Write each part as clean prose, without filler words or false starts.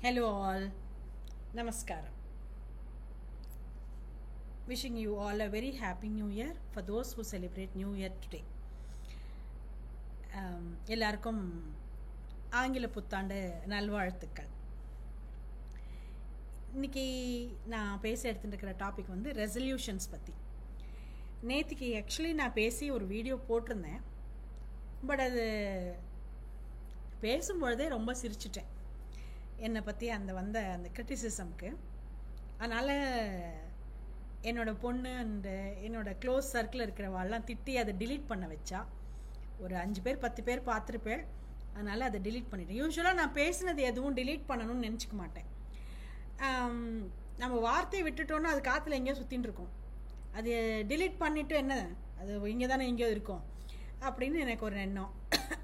Hello all. Namaskaram. Wishing you all a very happy new year for those who celebrate new year today. எல்லாருக்கும் ஆங்கில புத்தாண்டு நல்வாழ்த்துக்கள். இன்னைக்கு நான் பேச எடுத்துட்டு டாபிக் வந்து ரெசல்யூஷன்ஸ் பற்றி. நேற்றுக்கு ஆக்சுவலி நான் பேசி ஒரு வீடியோ போட்டிருந்தேன். பட் அது பேசும்பொழுதே ரொம்ப சிரிச்சிட்டேன் என்னை பற்றி அந்த கிரிட்டிசிசம்க்கு. அதனால் என்னோடய பொண்ணு அண்டு என்னோடய க்ளோஸ் சர்க்கிள் இருக்கிறவாள்லாம் திட்டி அதை டிலீட் பண்ண வச்சா. ஒரு 5 பேர் 10 பேர் பார்த்துருப்பேன். அதனால் அதை டிலீட் பண்ணிட்டேன். யூஸ்வலாக நான் பேசினது எதுவும் டிலீட் பண்ணணும்னு நினச்சிக்க மாட்டேன். நம்ம வார்த்தையை விட்டுட்டோன்னா அது காற்றுல எங்கேயோ சுற்றின்னு இருக்கும். அது டிலீட் பண்ணிவிட்டு என்ன, அது இங்கே தானே எங்கேயோ இருக்கும் அப்படின்னு எனக்கு ஒரு எண்ணம்.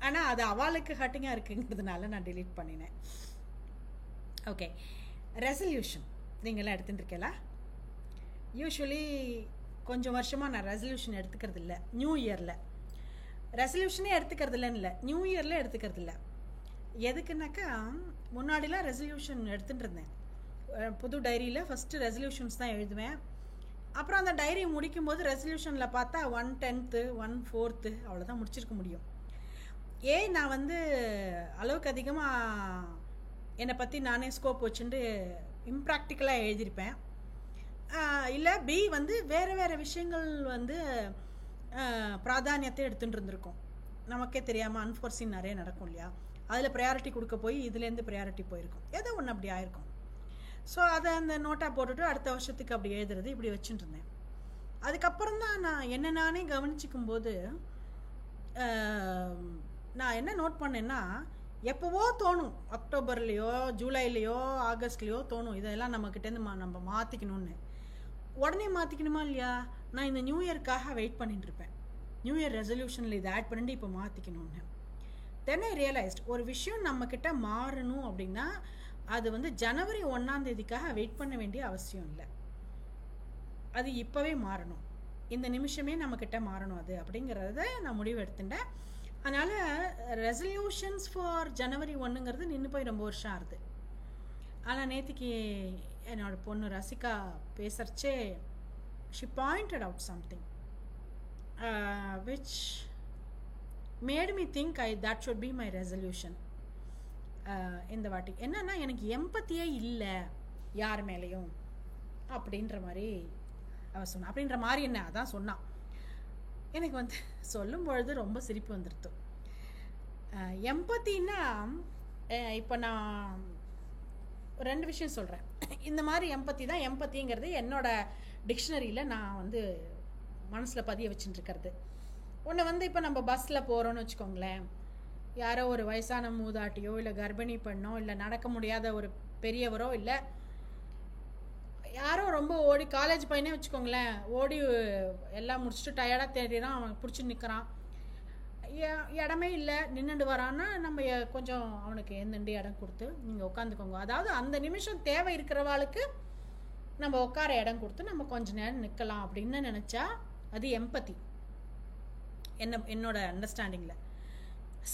ஆனால் அது அவளுக்கு ஹர்ட்டிங்காக இருக்குங்கிறதுனால நான் டிலீட் பண்ணினேன். ஓகே, ரெசல்யூஷன் நீங்களாம் எடுத்துகிட்டு இருக்கீங்களா? யூஸ்வலி கொஞ்சம் வருஷமாக நான் ரெசல்யூஷன் எடுத்துக்கிறது இல்லை. நியூ இயரில் ரெசல்யூஷனே எடுத்துக்கிறது இல்லைன்னு, நியூ இயரில் எடுத்துக்கிறது இல்லை. எதுக்குன்னாக்கா, முன்னாடிலாம் ரெசல்யூஷன் எடுத்துகிட்டு இருந்தேன். புது டைரியில் ஃபஸ்ட்டு ரெசல்யூஷன்ஸ் தான் எழுதுவேன். அப்புறம் அந்த டைரி முடிக்கும்போது ரெசல்யூஷனில் பார்த்தா 1/10 1/4 அவ்வளோதான் முடிச்சிருக்க முடியும். நான் வந்து அளவுக்கு அதிகமாக என்னை பற்றி நானே ஸ்கோப் வச்சுட்டு இம்ப்ராக்டிக்கலாக எழுதியிருப்பேன். இல்லை பி வந்து வேறு வேறு விஷயங்கள் வந்து பிராதானியத்தை எடுத்துகிட்டு இருந்திருக்கோம். நமக்கே தெரியாமல் அன்ஃபோர்சின் நிறைய நடக்கும் இல்லையா? அதில் ப்ரையாரிட்டி கொடுக்க போய் இதுலேருந்து ப்ரையாரிட்டி போயிருக்கும். ஏதோ ஒன்று அப்படி ஆயிருக்கும். ஸோ அதை அந்த நோட்டாக போட்டுட்டு அடுத்த வருஷத்துக்கு அப்படி எழுதுறது இப்படி வச்சுட்டு இருந்தேன். அதுக்கப்புறம் தான் நான் என்ன நானே கவனிச்சிக்கும் போது நான் என்ன நோட் பண்ணேன்னா, எப்போவோ தோணும், அக்டோபர்லேயோ ஜூலைலேயோ ஆகஸ்ட்லேயோ தோணும் இதெல்லாம் நம்மக்கிட்டேருந்து நம்ம மாற்றிக்கணும்னு. உடனே மாற்றிக்கணுமா இல்லையா? நான் இந்த நியூ இயர்க்காக வெயிட் பண்ணிட்டு இருப்பேன். நியூ இயர் ரெசல்யூஷனில் இதை ஆட் பண்ணிட்டு இப்போ மாற்றிக்கணும்னு. தென் ஐ ரியலைஸ்ட், ஒரு விஷயம் நம்மக்கிட்ட மாறணும் அப்படின்னா அது வந்து ஜனவரி 1ஆம் தேதிக்காக வெயிட் பண்ண வேண்டிய அவசியம் இல்லை. அது இப்போவே மாறணும், இந்த நிமிஷமே நம்மக்கிட்ட மாறணும் அது அப்படிங்கிறத நான் முடிவு எடுத்துட்டேன். அதனால் ரெசல்யூஷன்ஸ் ஃபார் ஜனவரி 1ங்கிறது நின்று போய் ரொம்ப வருஷம் ஆகுது. ஆனால் நேற்றுக்கு என்னோட பொண்ணு ரசிகா பேசுகிறச்சே she pointed out something which made me think that should be my resolution. இந்த வாட்டி என்னன்னா, எனக்கு எம்பத்தியே இல்லை யார் மேலேயும் அப்படின்ற மாதிரி அவள் சொன்னான். அப்படின்ற மாதிரி என்ன அதான் சொன்னான். எனக்கு வந்து சொல்லும் பொழுது ரொம்ப சிரிப்பு வந்துடுது. எம்பத்தின்னா இப்போ நான் 2 விஷயம் சொல்கிறேன். இந்த மாதிரி எம்பத்தி தான். எம்பத்திங்கிறது என்னோட டிக்ஷனரியில் நான் வந்து மனசில் பதிய வச்சுட்டுருக்கிறது. ஒன்று வந்து இப்போ நம்ம பஸ்ஸில் போகிறோன்னு வச்சுக்கோங்களேன், யாரோ ஒரு வயசான மூதாட்டியோ இல்லை கர்ப்பிணி பெண்ணோ இல்லை நடக்க முடியாத ஒரு பெரியவரோ இல்லை யாரோ ரொம்ப ஓடி, காலேஜ் பையனே வச்சுக்கோங்களேன், ஓடி எல்லாம் முடிச்சுட்டு டயர்டாக தேடிறான், அவன் பிடிச்சி நிற்கிறான், இடமே இல்லை நின்றுட்டு வரான்னா நம்ம கொஞ்சம் அவனுக்கு எந்தண்டு இடம் கொடுத்து நீங்கள் உட்காந்துக்கோங்க. அதாவது அந்த நிமிஷம் தேவை இருக்கிறவாளுக்கு நம்ம உட்கார இடம் கொடுத்து நம்ம கொஞ்ச நேரம் நிற்கலாம் அப்படின்னு நினச்சா அது எம்பத்தி என்னோட அண்டர்ஸ்டாண்டிங்கில்.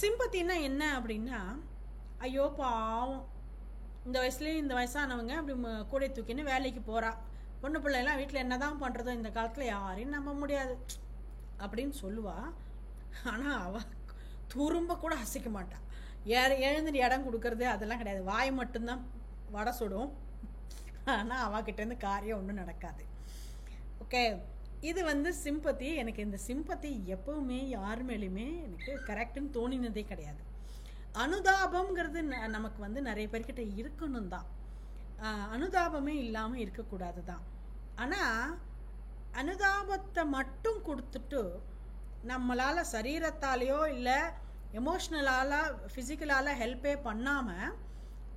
சிம்பத்தின்னா என்ன அப்படின்னா, ஐயோ பாவம் இந்த வயசுலேயும் இந்த வயசானவங்க அப்படி கூடை தூக்கின்னு வேலைக்கு போகிறா, பொண்ணு பிள்ளைலாம் வீட்டில் என்ன தான் பண்ணுறதோ இந்த காலத்தில் யாரையும் நம்ப முடியாது அப்படின்னு சொல்லுவா. ஆனால் அவள் துரும்ப கூட அசைக்க மாட்டான். எழுந்து இடம் கொடுக்கறது அதெல்லாம் கிடையாது. வாய் மட்டும்தான் வடை சுடும். ஆனால் அவகிட்டேருந்து காரியம் ஒன்றும் நடக்காது. ஓகே, இது வந்து சிம்பத்தி. எனக்கு இந்த சிம்பத்தி எப்பவுமே யார் மேலேயுமே எனக்கு கரெக்டுன்னு தோணினதே கிடையாது. அனுதாபம்ங்கிறது நமக்கு வந்து நிறைய பேர்கிட்ட இருக்கணும் தான், அனுதாபமே இல்லாமல் இருக்கக்கூடாது தான். ஆனால் அனுதாபத்தை மட்டும் கொடுத்துட்டு நம்மளால் சரீரத்தாலேயோ இல்லை எமோஷ்னலால் ஃபிசிக்கலால் ஹெல்ப்பே பண்ணாமல்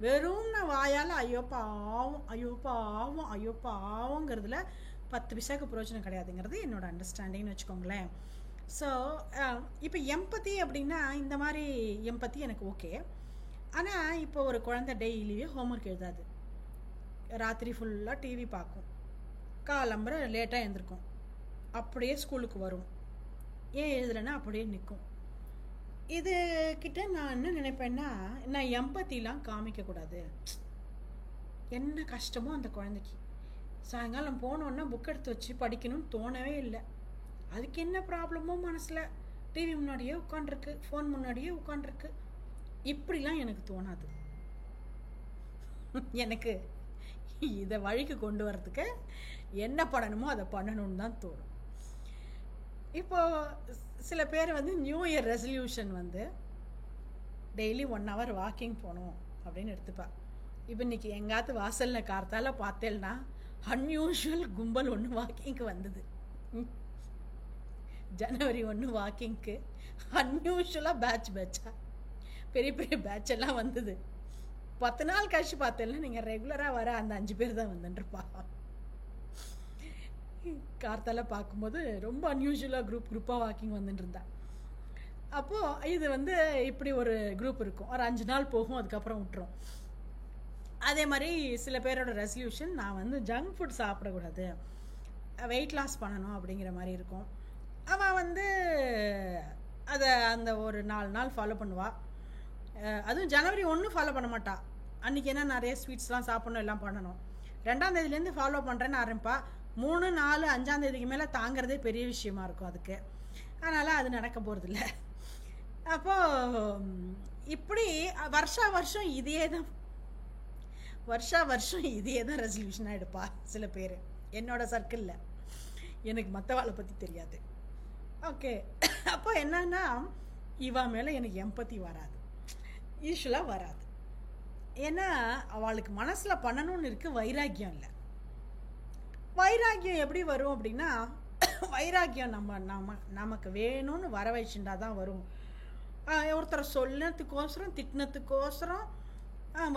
வெறும் வாயால் ஐயோ பாவம் ஐயோ பாவம் ஐயோ பாவங்கிறதுல 10 பைசாக்கு பிரயோஜனம் கிடையாதுங்கிறது என்னோட அண்டர்ஸ்டாண்டிங்னு வச்சுக்கோங்களேன். ஸோ இப்போ எம்பத்தி அப்படின்னா இந்த மாதிரி எம்பத்தி எனக்கு ஓகே. ஆனால் இப்போ ஒரு குழந்தை டெய்லியே ஹோம்ஒர்க் எழுதாது, ராத்திரி ஃபுல்லாக டிவி பார்க்கும், காலம்பரை லேட்டாக எழுந்திருக்கும், அப்படியே ஸ்கூலுக்கு வரும், ஏன் எழுதலைன்னா அப்படியே நிற்கும். இது கிட்ட நான் என்ன நினைப்பேன்னா, நான் எம்பத்திலாம் காமிக்கக்கூடாது, என்ன கஷ்டமோ அந்த குழந்தைக்கு. சாயங்காலம் போனோன்னா புக் எடுத்து வச்சு படிக்கணும்னு தோணவே இல்லை. அதுக்கு என்ன ப்ராப்ளமோ மனசில், டிவி முன்னாடியே உட்காண்ட்ருக்கு, ஃபோன் முன்னாடியே உட்காண்ட்ருக்கு. இப்படிலாம் எனக்கு தோணாது. எனக்கு இதை வழிக்கு கொண்டு வரதுக்கு என்ன பண்ணணுமோ அதை பண்ணணும்னு தான் தோணும். இப்போது சில பேர் வந்து நியூ இயர் ரெசல்யூஷன் வந்து டெய்லி 1 hour வாக்கிங் போகணும் அப்படின்னு எடுத்துப்பா. இப்போ இன்றைக்கி எங்காவது வாசலில் கார்த்தால பார்த்தேன்னா அன்யூஷுவல் கும்பல் ஒன்று வாக்கிங்க்கு வந்தது. ஜனவரி 1 வாக்கிங்க்கு அன்யூஷுவலாக பேட்சாக பெரிய பெரிய பேட்ச் எல்லாம் வந்தது. 10 நாள் கழிச்சு பார்த்தேன்னா நீங்கள் ரெகுலராக வர அந்த 5 பேர் தான் வந்துட்டுருப்பா. கார்த்தால பார்க்கும்போது ரொம்ப அன்யூஷுவலாக குரூப்பாக வாக்கிங் வந்துட்டு இருந்தா. அப்போது இது வந்து இப்படி ஒரு குரூப் இருக்கும், ஒரு 5 நாள் போகும், அதுக்கப்புறம் விட்டுரும். அதே மாதிரி சில பேரோட ரெசல்யூஷன், நான் வந்து ஜங்க் ஃபுட் சாப்பிடக்கூடாது, வெயிட் லாஸ் பண்ணணும் அப்படிங்கிற மாதிரி இருக்கும். அவள் வந்து அதை அந்த ஒரு 4 நாள் ஃபாலோ பண்ணுவாள். அதுவும் ஜனவரி 1 ஃபாலோ பண்ண மாட்டாள். அன்றைக்கி என்ன நிறைய ஸ்வீட்ஸ்லாம் சாப்பிட்ணும், எல்லாம் பண்ணணும். 2ஆம் தேதியிலேருந்து ஃபாலோ பண்ணுறேன்னு ஆரம்பிப்பா. 3, 4, 5ஆம் தேதிக்கு மேலே தாங்கிறதே பெரிய விஷயமா இருக்கும் அதுக்கு. அதனால் அது நடக்க போகிறதில்ல. அப்போது இப்படி வருஷம் இதே தான் ரெசல்யூஷனாக எடுப்பா சில பேர் என்னோட சர்க்கிளில். எனக்கு மற்றவாளை பற்றி தெரியாது. ஓகே, அப்போ என்னன்னா இவா மேலே எனக்கு எம்பத்தி வராது, யூஸ்வலாக வராது. ஏன்னா அவளுக்கு மனசில் பண்ணணும்னு இருக்குது, வைராக்கியம் இல்லை. வைராக்கியம் எப்படி வரும் அப்படின்னா, வைராக்கியம் நமக்கு வேணும்னு வர வச்சுட்டா தான் வரும். ஒருத்தரை சொல்லத்துக்கோசரம் திட்டினத்துக்கோசரம்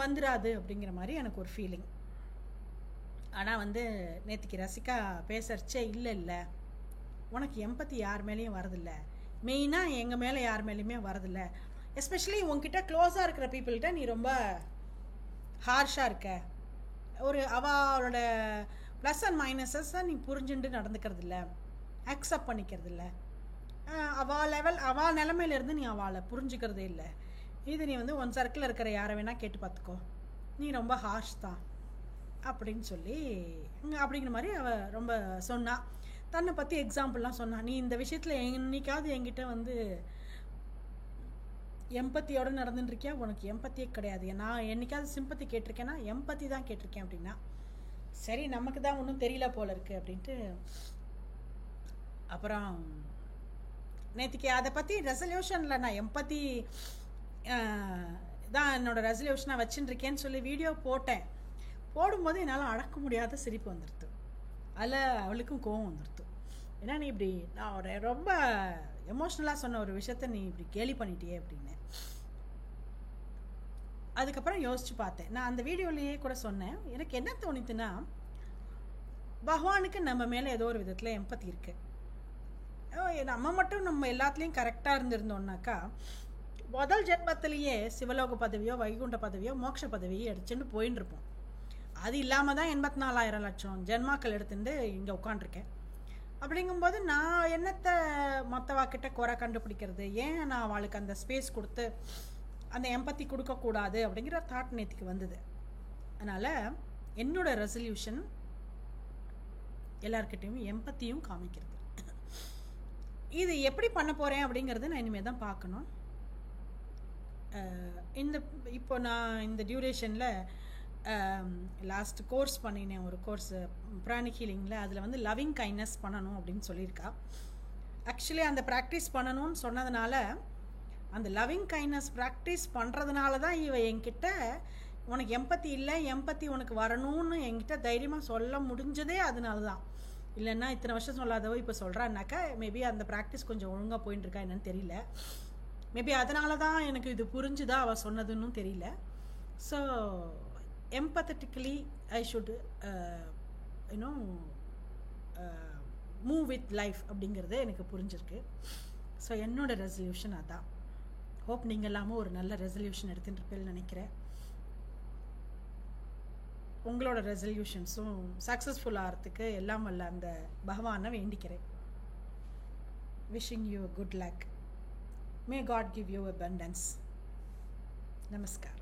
வந்துடாது அப்படிங்கிற மாதிரி எனக்கு ஒரு ஃபீலிங். ஆனால் வந்து நேற்றுக்கு ரசிகா பேசுறச்சே இல்லை உனக்கு எம்பத்தி யார் மேலேயும் வரதில்ல, மெயினாக எங்கள் மேலே யார் மேலேயுமே வரதில்ல, எஸ்பெஷலி உங்ககிட்ட க்ளோஸாக இருக்கிற பீப்புள்கிட்ட நீ ரொம்ப ஹார்ஷாக இருக்க, ஒரு அவளோட ப்ளஸ் அண்ட் மைனஸஸை நீ புரிஞ்சுட்டு நடந்துக்கிறதில்ல, அக்செப்ட் பண்ணிக்கிறதில்ல, அவள் நிலைமையிலேருந்து நீ அவளை புரிஞ்சுக்கிறதே இல்லை. இது நீ வந்து உன் சர்க்கிளில் இருக்கிற யாரை வேணால் கேட்டு பார்த்துக்கோ, நீ ரொம்ப ஹார்ஷ் தான் அப்படின்னு சொல்லி அப்படிங்கிற மாதிரி அவள் ரொம்ப சொன்னாள். தன்னை பற்றி எக்ஸாம்பிள்லாம் சொன்னான். நீ இந்த விஷயத்தில் என்னைக்காவது என்கிட்ட வந்து எம்பத்தியோடு நடந்துட்டுருக்கியா, உனக்கு எம்பத்தியே கிடையாது, நான் என்னைக்காவது சிம்பத்தி கேட்டிருக்கேன்னா எம்பத்தி தான் கேட்டிருக்கேன் அப்படின்னா. சரி, நமக்கு தான் ஒன்றும் தெரியல போல இருக்குது அப்படின்ட்டு. அப்புறம் நேற்றுக்கு அதை பற்றி ரெசல்யூஷனில் நான் எம்பத்தி தான் என்னோடய ரெசல்யூஷனாக வச்சுட்டுருக்கேன்னு சொல்லி வீடியோ போட்டேன். போடும்போது என்னால் அடக்க முடியாத சிரிப்பு வந்துடுது. அதில் அவளுக்கும் கோவம் வந்துடுது. ஏன்னா நீ இப்படி நான் ஒரு ரொம்ப எமோஷ்னலாக சொன்ன ஒரு விஷயத்த நீ இப்படி கேலி பண்ணிட்டியே அப்படின்னு. அதுக்கப்புறம் யோசித்து பார்த்தேன். நான் அந்த வீடியோலேயே கூட சொன்னேன், எனக்கு என்ன தோணித்துன்னா, பகவானுக்கு நம்ம மேலே ஏதோ ஒரு விதத்தில் எம்பத்தி இருக்குது. நம்ம மட்டும் நம்ம எல்லாத்துலேயும் கரெக்டாக இருந்திருந்தோம்னாக்கா முதல் ஜென்மத்திலேயே சிவலோக பதவியோ வைகுண்ட பதவியோ மோட்ச பதவியோ எடுத்துன்னு போயின்னு இருப்போம். அது இல்லாமல் தான் 84,000 லட்சம் ஜென்மாக்கள் எடுத்துட்டு இங்கே உட்காண்ட்ருக்கேன். அப்படிங்கும்போது நான் என்னத்தை மற்றவாக்கிட்ட குறை கண்டுபிடிக்கிறது, ஏன் நான் அவளுக்கு அந்த ஸ்பேஸ் கொடுத்து அந்த எம்பத்தி கொடுக்கக்கூடாது அப்படிங்கிற தாட் நேற்றுக்கு வந்தது. அதனால் என்னோடய ரெசல்யூஷன் எல்லார்கிட்டையும் எம்பத்தியும் காமிக்கிறது. இது எப்படி பண்ண போகிறேன் அப்படிங்கிறது நான் இனிமேல் தான் பார்க்கணும். இப்போ நான் இந்த டியூரேஷனில் லாஸ்ட் கோர்ஸ் பண்ணினேன், ஒரு கோர்ஸ் பிராணிக் ஹீலிங்கில். அதில் வந்து லவ்விங் கைண்ட்னஸ் பண்ணணும் அப்படின்னு சொல்லியிருக்கா. ஆக்சுவலி அந்த ப்ராக்டிஸ் பண்ணணும்னு சொன்னதுனால, அந்த லவ்விங் கைண்ட்னஸ் ப்ராக்டிஸ் பண்ணுறதுனால தான் இவ என்கிட்ட உனக்கு எம்பத்தி இல்லை, எம்பத்தி உனக்கு வரணும்னு என்கிட்ட தைரியமாக சொல்ல முடிஞ்சதே அதனால தான். இல்லைன்னா இத்தனை வருஷம் சொல்லாதவோ இப்போ சொல்கிறான்னாக்கா மேபி அந்த ப்ராக்டிஸ் கொஞ்சம் ஒழுங்காக போயின்னு இருக்கா என்னன்னு தெரியல. மேபி அதனால தான் எனக்கு இது புரிஞ்சுதா அவள் சொன்னதுன்னு தெரியல. So empathetically I should move with life அப்படிங்கிறது எனக்கு புரிஞ்சிருக்கு. ஸோ என்னோடய ரெசல்யூஷன் அதான். ஹோப் நீங்கள் எல்லாமும் ஒரு நல்ல ரெசல்யூஷன் எடுத்துகிட்டு இருப்பேன்னு நினைக்கிறேன். உங்களோட ரெசல்யூஷன்ஸும் சக்ஸஸ்ஃபுல் ஆகிறதுக்கு எல்லாம் வல்ல அந்த பகவானை வேண்டிக்கிறேன். Wishing you good luck. May God give you abundance. Namaskar.